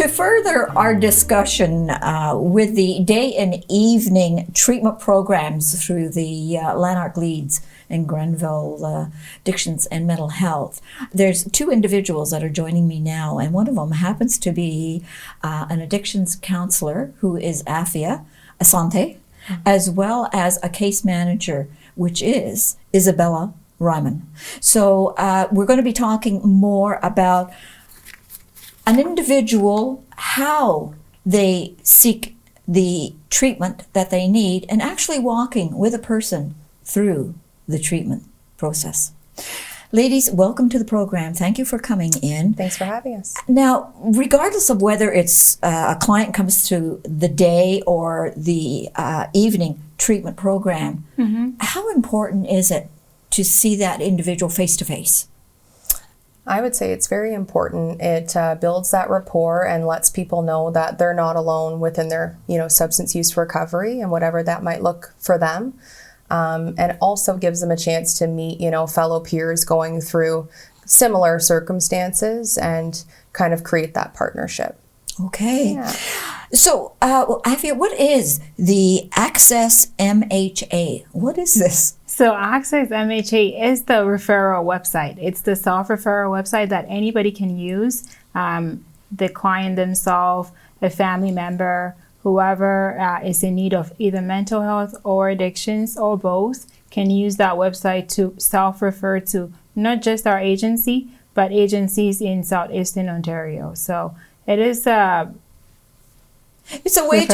To further our discussion with the day and evening treatment programs through the Lanark Leeds and Grenville Addictions and Mental Health, there's two individuals that are joining me now, and one of them happens to be an addictions counselor who is Afia Asante, as well as a case manager, which is Isabella Ryman. So we're going to be talking more about an individual, how they seek the treatment that they need, and actually walking with a person through the treatment process. Ladies, welcome to the program. Thank you for coming in. Thanks for having us. Now, regardless of whether it's a client comes to the day or the evening treatment program, how important is it to see that individual face to face? I would say it's very important. It builds that rapport and lets people know that they're not alone within their, substance use recovery and whatever that might look for them. And also gives them a chance to meet, fellow peers going through similar circumstances and kind of create that partnership. Okay. Yeah. So, Afia, what is the Access MHA? What is this? So Access MHA is the referral website. It's the self-referral website that anybody can use. The client themselves, a family member, whoever is in need of either mental health or addictions or both can use that website to self-refer to not just our agency, but agencies in Southeastern Ontario. So it is It's a way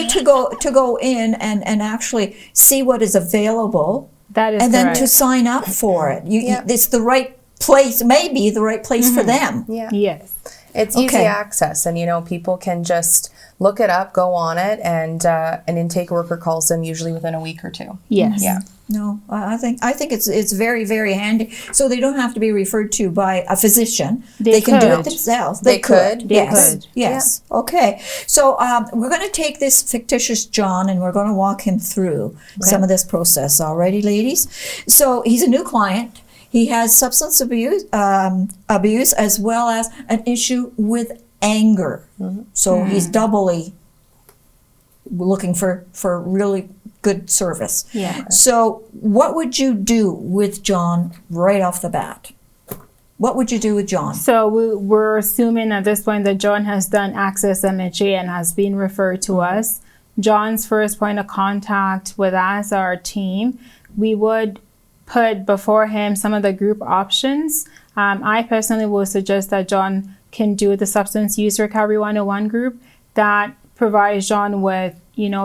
to go in and actually see what is available. That is and then correct. to sign up for it. It's the right place, maybe the right place for them. Yeah. Yes. It's easy access, and people can just look it up, go on it, and an intake worker calls them usually within a week or two. Yes. Yeah. No, I think it's very, very handy. So they don't have to be referred to by a physician. They can do it themselves. They could. Yes. Yes. Yeah. Okay. So we're going to take this fictitious John and we're going to walk him through some of this process. Alrighty, ladies. So he's a new client. He has substance abuse as well as an issue with anger. So he's doubly looking for really good service. Yeah. So what would you do with John right off the bat? What would you do with John? So we're assuming at this point that John has done Access MHA and has been referred to us. John's first point of contact with us, our team, we would put before him some of the group options. I personally would suggest that John can do the Substance Use Recovery 101 group that provides John with,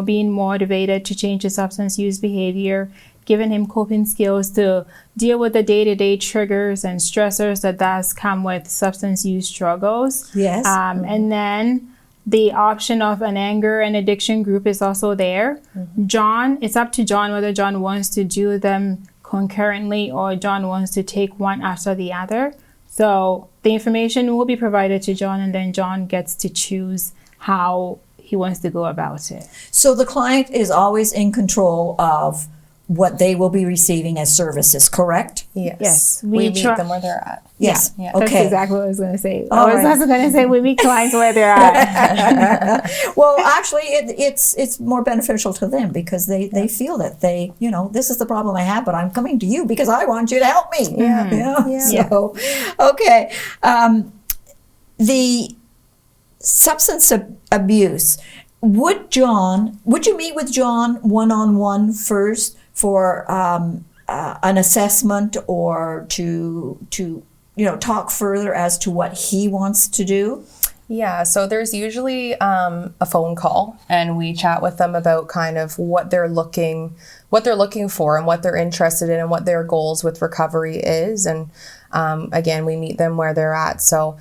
being motivated to change his substance use behavior, giving him coping skills to deal with the day-to-day triggers and stressors that does come with substance use struggles. Yes. And then the option of an anger and addiction group is also there. John, it's up to John whether John wants to do them concurrently or John wants to take one after the other. So the information will be provided to John and then John gets to choose how he wants to go about it. So the client is always in control of what they will be receiving as services, correct? Yes. We meet them where they're at. Yes. Yeah. Okay. That's exactly what I was going to say. I was also going to say we meet clients where they're at. Well, actually, it's more beneficial to them because they feel that this is the problem I have, but I'm coming to you because I want you to help me. Yeah. So, okay. The substance abuse. Would you meet with John one-on-one first for an assessment or to talk further as to what he wants to do? Yeah, so there's usually a phone call and we chat with them about kind of what they're looking for and what they're interested in and what their goals with recovery is. And again, we meet them where they're at. So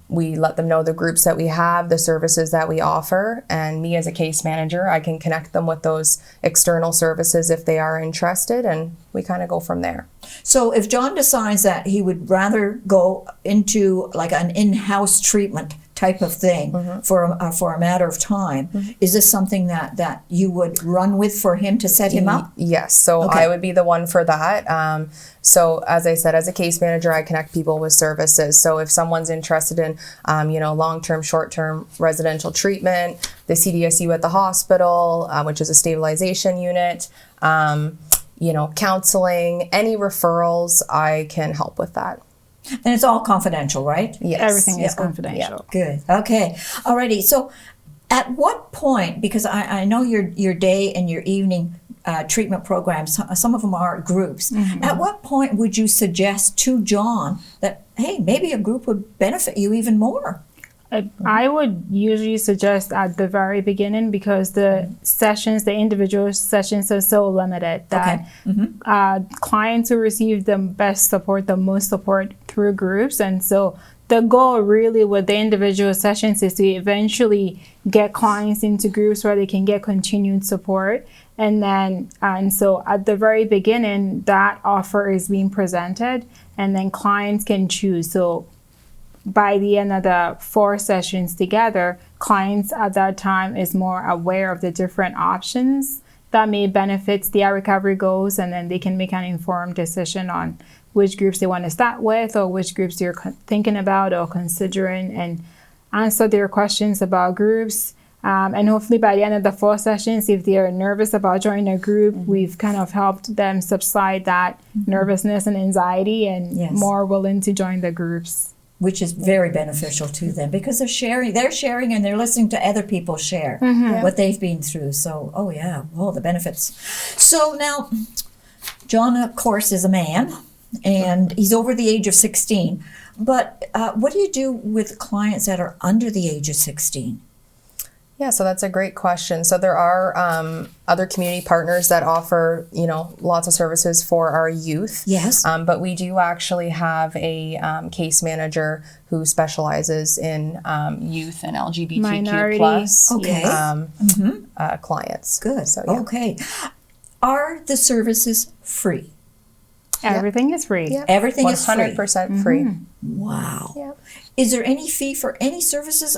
we let them know the groups that we have, the services that we offer, and me as a case manager, I can connect them with those external services if they are interested, and we kind of go from there. So if John decides that he would rather go into like an in-house treatment type of thing for a matter of time. Is this something that you would run with for him to set him up? Yes, so Okay. I would be the one for that. So as I said, as a case manager, I connect people with services. So if someone's interested in, long-term, short-term residential treatment, the CDSU at the hospital, which is a stabilization unit, counseling, any referrals, I can help with that. And it's all confidential, right? Yes. Everything is Yeah. confidential. Good. Okay. Alrighty. So, at what point? Because I know your day and your evening treatment programs. Some of them are groups. At what point would you suggest to John that hey, maybe a group would benefit you even more? I would usually suggest at the very beginning because the individual sessions are so limited that clients will receive the best support, the most support through groups. And so the goal really with the individual sessions is to eventually get clients into groups where they can get continued support. And so at the very beginning, that offer is being presented and then clients can choose. So by the end of the 4 sessions together, clients at that time is more aware of the different options that may benefit their recovery goals, and then they can make an informed decision on which groups they want to start with or which groups they're thinking about or considering, and answer their questions about groups. And hopefully by the end of the 4 sessions, if they're nervous about joining a group, we've kind of helped them subside that nervousness and anxiety and more willing to join the groups. Which is very beneficial to them because they're sharing and they're listening to other people share what they've been through. So, the benefits. So now, John, of course, is a man and he's over the age of 16. But what do you do with clients that are under the age of 16? Yeah, so that's a great question. So there are other community partners that offer, lots of services for our youth. Yes. But we do actually have a case manager who specializes in youth and LGBTQ Minority. plus clients. Good. So, yeah. Okay. Are the services free? Everything is free. Yep. Everything is free. 100% free. Wow. Yep. Is there any fee for any services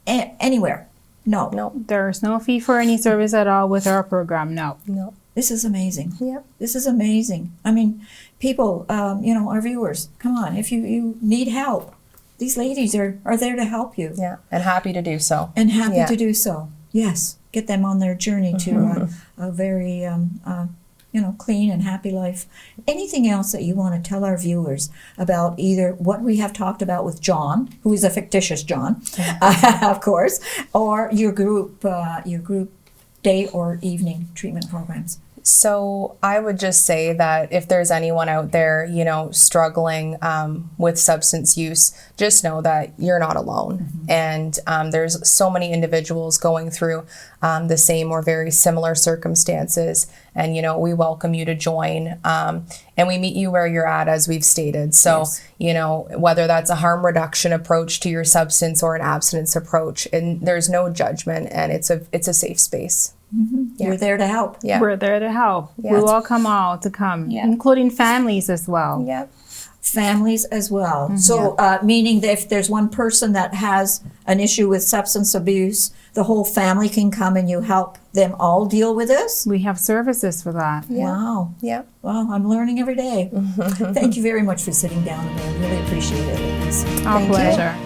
anywhere? No. No. There's no fee for any service at all with our program, no. No. This is amazing. Yep. This is amazing. I mean, people, our viewers, come on. If you need help, these ladies are there to help you. Yeah, and happy to do so. And happy Yeah. to do so. Yes. Get them on their journey to a very, clean and happy life. Anything else that you want to tell our viewers about either what we have talked about with John, who is a fictitious John, of course, or your group day or evening treatment programs? So I would just say that if there's anyone out there, struggling with substance use, just know that you're not alone. And there's so many individuals going through the same or very similar circumstances. And, we welcome you to join. And we meet you where you're at, as we've stated. So, whether that's a harm reduction approach to your substance or an abstinence approach, and there's no judgment, and it's a safe space. Yeah. We're there to help. Yeah. We're there to help. Yeah. We welcome all to come, including families as well. Yep. Families as well. So, meaning that if there's one person that has an issue with substance abuse, the whole family can come and you help them all deal with this? We have services for that. Wow. Yep. Well, I'm learning every day. Thank you very much for sitting down today. I really appreciate it. Our Thank you. pleasure.